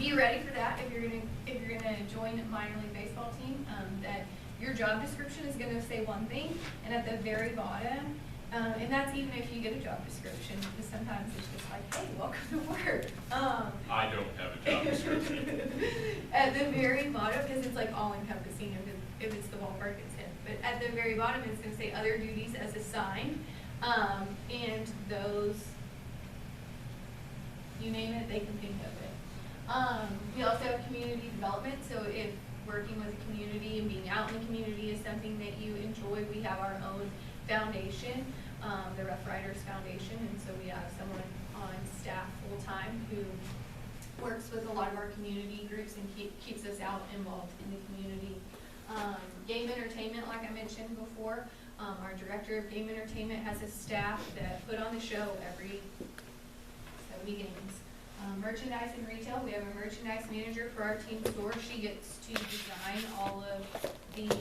be ready for that if you're gonna join a minor league baseball team. That your job description is gonna say one thing, and at the very bottom, and that's even if you get a job description, because sometimes it's just like, hey, welcome to work. I don't have a job description. At the very bottom, because it's like all encompassing, if it's the ballpark, it's it. But at the very bottom, it's gonna say other duties as assigned, and those, you name it, they can think of it. We also have community development, so if working with the community and being out in the community is something that you enjoy, we have our own foundation, the RoughRiders Foundation, and so we have someone on staff full-time who works with a lot of our community groups and keeps us out involved in the community. Game entertainment, like I mentioned before, our director of game entertainment has a staff that put on the show every 70 games. Merchandise and retail, we have a merchandise manager for our team store. She gets to design all of the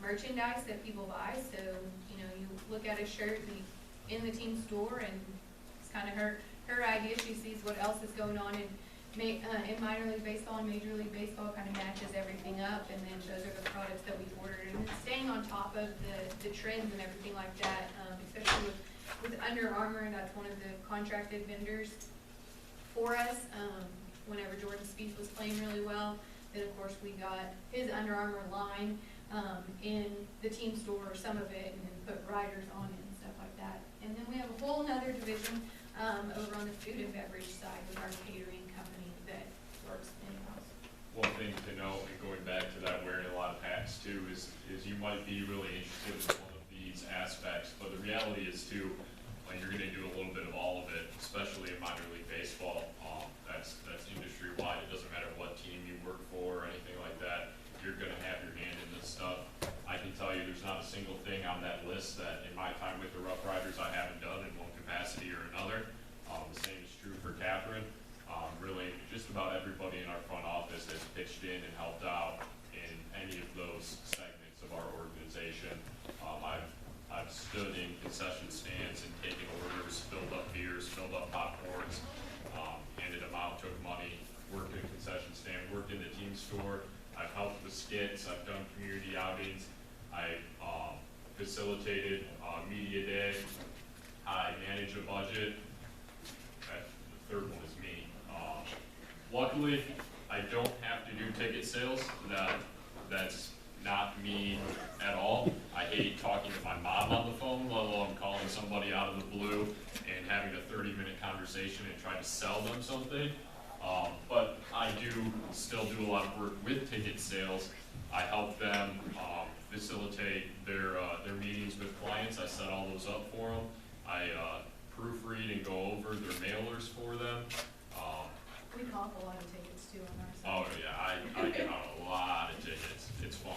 merchandise that people buy. So, you know, you look at a shirt in the team store, and it's kind of her idea. She sees what else is going on in minor league baseball and major league baseball, kind of matches everything up, and then those are the products that we've ordered. And staying on top of the trends and everything like that, especially with Under Armour, and that's one of the contracted vendors for us. Whenever Jordan Spieth was playing really well, then of course we got his Under Armour line in the team store, some of it, and then put riders on it and stuff like that. And then we have a whole other division over on the food and beverage side with our catering company that works in-house. One thing to note, and going back to that wearing a lot of hats too, is you might be really interested in one of these aspects, but the reality is too, like, you're going to do a little bit of all of it, especially in minor league baseball. That's industry-wide. It doesn't matter what team you work for or anything like that. You're going to have your hand in this stuff. I can tell you there's not a single thing on that list that in my time with the RoughRiders I haven't done in one capacity or another. The same is true for Kathryne. Really, just about everybody in our front office has pitched in and helped out in any of those segments of our organization. I've stood in concession stands and taken orders, filled up beers, filled up popcorns, handed them out, took money, worked in a concession stand, worked in the team store. I've helped with skits, I've done community outings, I facilitated media day, I manage a budget. The third one is me. Luckily, I don't have to do ticket sales. That's not me at all. I hate talking to my mom on the phone, let alone calling somebody out of the blue and having a 30-minute conversation and trying to sell them something. But I do still do a lot of work with ticket sales. I help them facilitate their meetings with clients. I set all those up for them. I proofread and go over their mailers for them. We comp a lot of tickets too on our side. Oh yeah, I give out a lot of tickets. It's fun.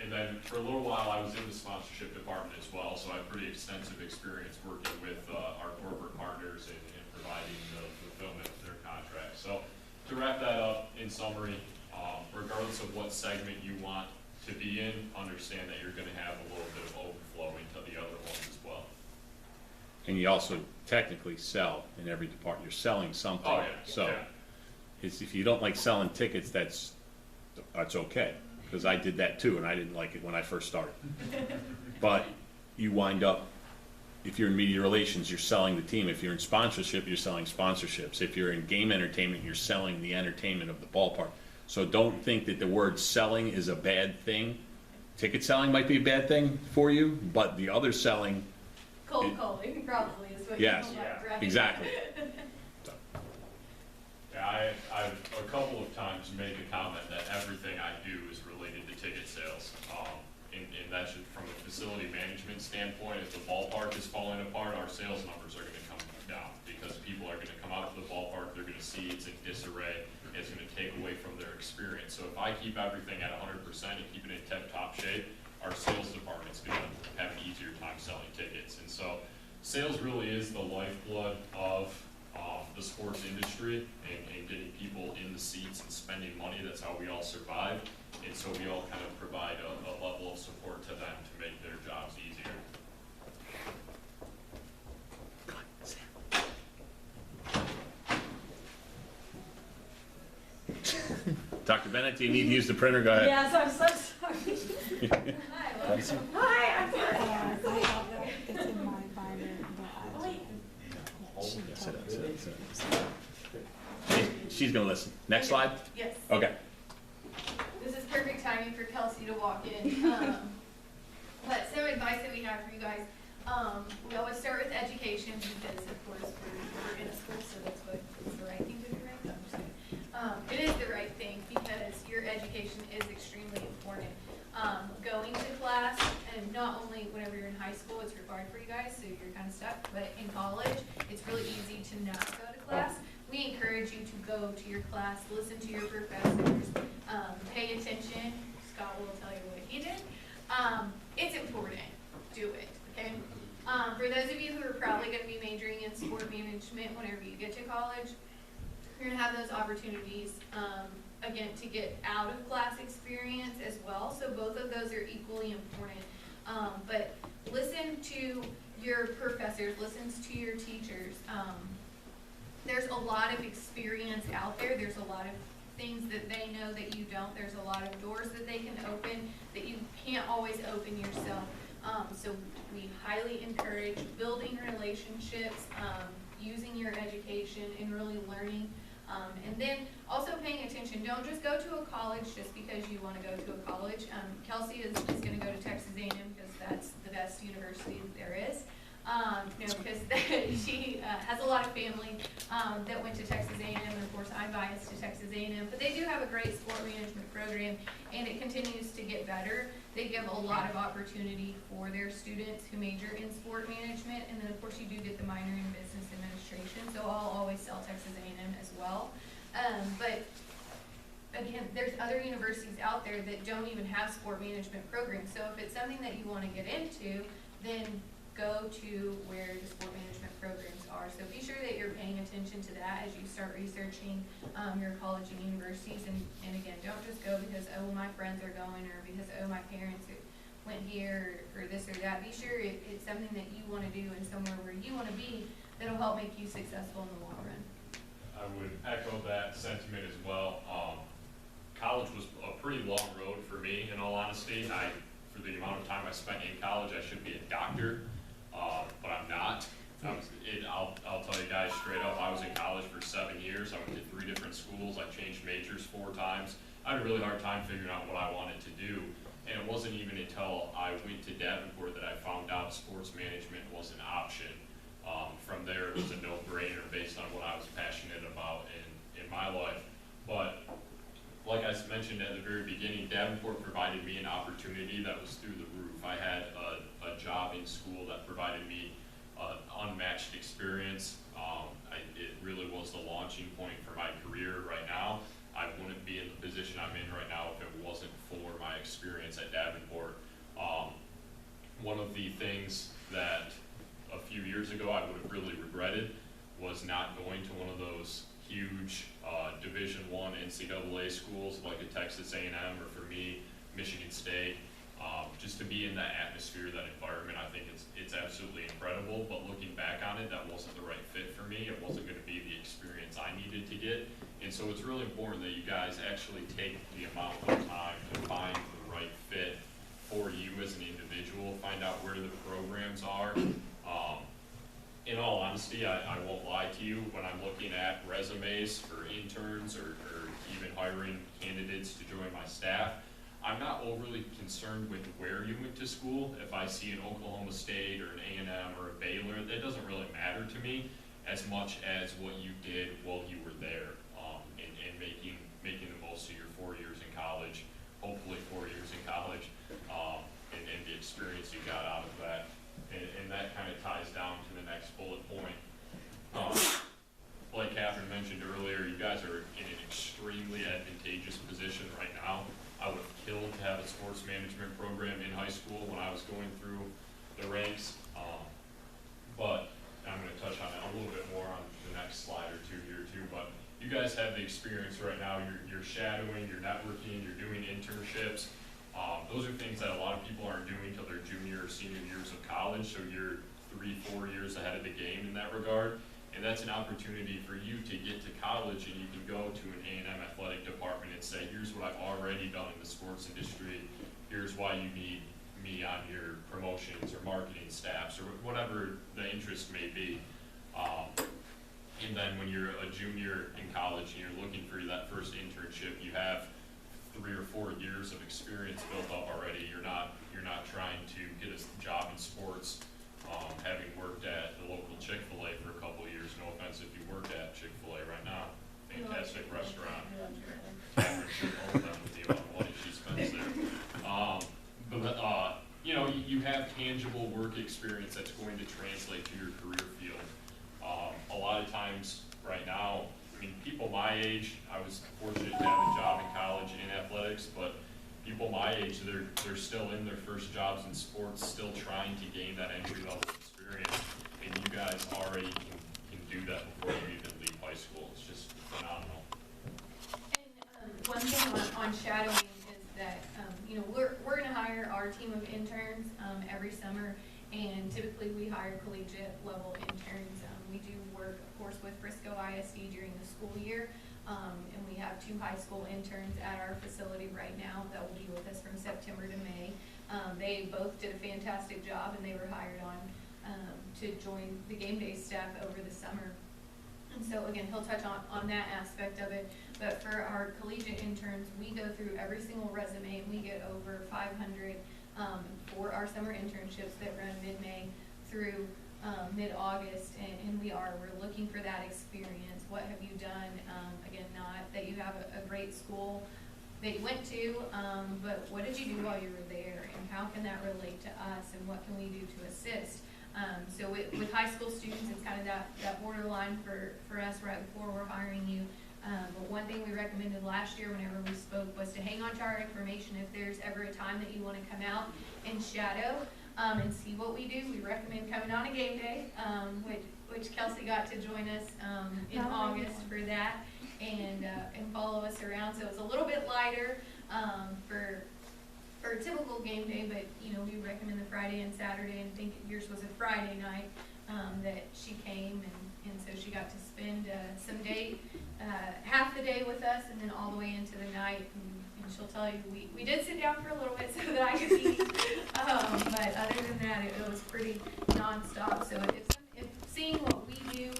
And then for a little while I was in the sponsorship department as well, so I have pretty extensive experience working with our corporate partners and providing the fulfillment of their contracts. So to wrap that up, in summary, regardless of what segment you want to be in, understand that you're going to have a little bit of overflow into the other ones as well. And you also technically sell in every department. You're selling something. Oh, yeah. So Yeah. it's, if you don't like selling tickets, that's okay. Because I did that too, and I didn't like it when I first started. But you wind up, if you're in media relations, you're selling the team. If you're in sponsorship, you're selling sponsorships. If you're in game entertainment, you're selling the entertainment of the ballpark. So don't think that the word selling is a bad thing. Ticket selling might be a bad thing for you, but the other selling... Cold calling probably is what Yes, you like, right? exactly. Yeah, I've a couple of times made the comment that everything I do is related to ticket sales. And that's just from a facility management standpoint. If the ballpark is falling apart, our sales numbers are going to come down because people are going to come out to the ballpark, they're going to see it's in disarray, it's going to take away from their experience. So if I keep everything at 100% and keep it in tip-top shape, our sales department's going to have an easier time selling tickets. And so sales really is the lifeblood of the sports industry and getting people in the seats and spending money. That's how we all survive. And so we all kind of provide a level of support to them to make their jobs easier. Dr. Bennett, do you need to use the printer? Go ahead. Yes, I'm so sorry. Hi, welcome. Hi, I'm sorry. I have it, it's in my binder, but she told me. She's gonna listen. Next slide? Yes. Okay. This is perfect timing for Kelsey to walk in. But some advice that we have for you guys, we always start with education because of course we're in a school, so that's what is the right thing to do, right? No, I'm just kidding. It is the right thing because your education is extremely important. Going to class, and not only whenever you're in high school, it's required for you guys, so you're kind of stuck, but in college, it's really easy to not go to class. We encourage you to go to your class, listen to your professors, pay attention. Scott will tell you what he did. It's important. Do it, okay? For those of you who are probably going to be majoring in sport management whenever you get to college, you're going to have those opportunities, again, to get out of class experience as well. So both of those are equally important. But listen to your professors, listen to your teachers. There's a lot of experience out there. There's a lot of things that they know that you don't. There's a lot of doors that they can open that you can't always open yourself. So we highly encourage building relationships, using your education and really learning. And then also paying attention. Don't just go to a college just because you want to go to a college. Kelsey is going to go to Texas A&M because that's the best university there is. Because she has a lot of family that went to Texas A&M, and of course I'm biased to Texas A&M, but they do have a great sport management program, and it continues to get better. They give a lot of opportunity for their students who major in sport management, and then of course you do get the minor in business administration, so I'll always sell Texas A&M as well. But again, there's other universities out there that don't even have sport management programs, so if it's something that you want to get into, then go to where the sport management programs are. So be sure that you're paying attention to that as you start researching your college and universities. And again, don't just go because, oh, my friends are going, or because, oh, my parents went here, or this or that. Be sure it's something that you want to do and somewhere where you want to be that'll help make you successful in the long run. I would echo that sentiment as well. College was a pretty long road for me, in all honesty. For the amount of time I spent in college, I should be a doctor. But I'm not. I'll tell you guys straight up, I was in college for 7 years. I went to 3 different schools. I changed majors 4 times. I had a really hard time figuring out what I wanted to do. And it wasn't even until I went to Davenport that I found out sports management was an option. From there, it was a no-brainer based on what I was passionate about in my life. But like I mentioned at the very beginning, Davenport provided me an opportunity that was through the roof. I had a job in school that provided me unmatched experience. It really was the launching point for my career right now. I wouldn't be in the position I'm in right now if it wasn't for my experience at Davenport. One of the things that a few years ago I would have really regretted was not going to one of those huge Division I NCAA schools like a Texas A&M, or for me, Michigan State. Just to be in that atmosphere, that environment, I think it's absolutely incredible. But looking back on it, that wasn't the right fit for me. It wasn't going to be the experience I needed to get. And so it's really important that you guys actually take the amount of time to find the right fit for you as an individual, find out where the programs are. In all honesty, I won't lie to you, when I'm looking at resumes for interns or even hiring candidates to join my staff, I'm not overly concerned with where you went to school. If I see an Oklahoma State or an A&M or a Baylor, that doesn't really matter to me as much as what you did while you were there, and making the most of your 4 years in college, hopefully 4 years in college, and the experience you got out of that. And that kind of ties down to the next bullet point. Like Kathryne mentioned earlier, you guys are in an extremely advantageous position right now. I would have killed to have a sports management program in high school when I was going through the ranks. But I'm going to touch on it a little bit more on the next slide or two here too. But you guys have the experience right now. You're shadowing, you're networking, you're doing internships. Those are things that a lot of people aren't doing until their junior or senior years of college. So you're 3-4 years ahead of the game in that regard. And that's an opportunity for you to get to college, and you can go to an A&M athletic department and say, here's what I've already done in the sports industry, here's why you need me on your promotions or marketing staffs or whatever the interest may be. And then when you're a junior in college and you're looking for that first internship, you have 3 or 4 years of experience built up already. You're not trying to get a job in sports, having worked at the local Chick-fil-A for a couple of years. No offense if you work at Chick-fil-A right now. Fantastic restaurant. Kathryne should own them with the amount of money she spends there. But you know, you have tangible work experience that's going to translate to your career field. A lot of times right now, I mean, people my age, I was fortunate to have a job in college in athletics, but people my age, they're still in their first jobs in sports, still trying to gain that entry level experience, and you guys already can do that before you even leave high school. It's just phenomenal. And one thing on shadowing is that, you know, we're going to hire our team of interns every summer, and typically we hire collegiate level interns. We do work, of course, with Frisco ISD during the school year, and we have 2 high school interns at our facility right now that will be with us from September to May. They both did a fantastic job, and they were hired on to join the game day staff over the summer. And so again, he'll touch on that aspect of it. But for our collegiate interns, we go through every single resume, and we get over 500 for our summer internships that run mid-May through mid-August, and we're looking for that experience. What have you done? Again, not that you have a great school that you went to, but what did you do while you were there, and how can that relate to us, and what can we do to assist? So with high school students, it's kind of that borderline for us right before we're hiring you. But one thing we recommended last year whenever we spoke was to hang on to our information. If there's ever a time that you want to come out and shadow and see what we do, we recommend coming on a game day, which Kelsey got to join us in August for that, and follow us around. So it's a little bit lighter for a typical game day, but you know, we recommend the Friday and Saturday, and I think yours was a Friday night that she came, and so she got to spend half the day with us, and then all the way into the night. And she'll tell you, we did sit down for a little bit so that I could eat, but other than that, it was pretty nonstop. So if seeing what we do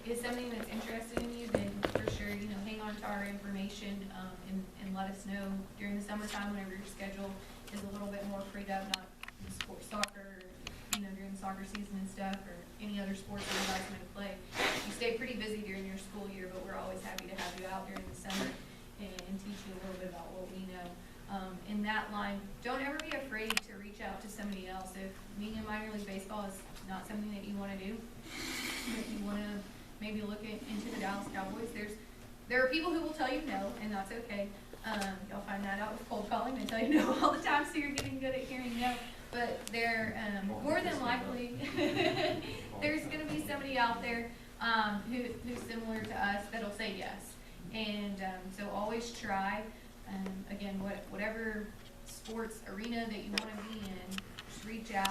is something that's interested in you, then for sure, you know, hang on to our information and let us know during the summertime whenever your schedule is a little bit more freed up, not sports, soccer, you know, during the soccer season and stuff, or any other sports that you guys might play. You stay pretty busy during your school year, but we're always happy to have you out during the summer and teach you a little bit about what we know. In that line, don't ever be afraid to reach out to somebody else. If being in minor league baseball is not something that you want to do, if you want to maybe look into the Dallas Cowboys, there are people who will tell you no, and that's okay. You'll find that out with cold calling. They tell you no all the time, so you're getting good at hearing no. But they're more than likely there's going to be somebody out there who's similar to us that'll say yes. And so always try. Again, whatever sports arena that you want to be in, just reach out.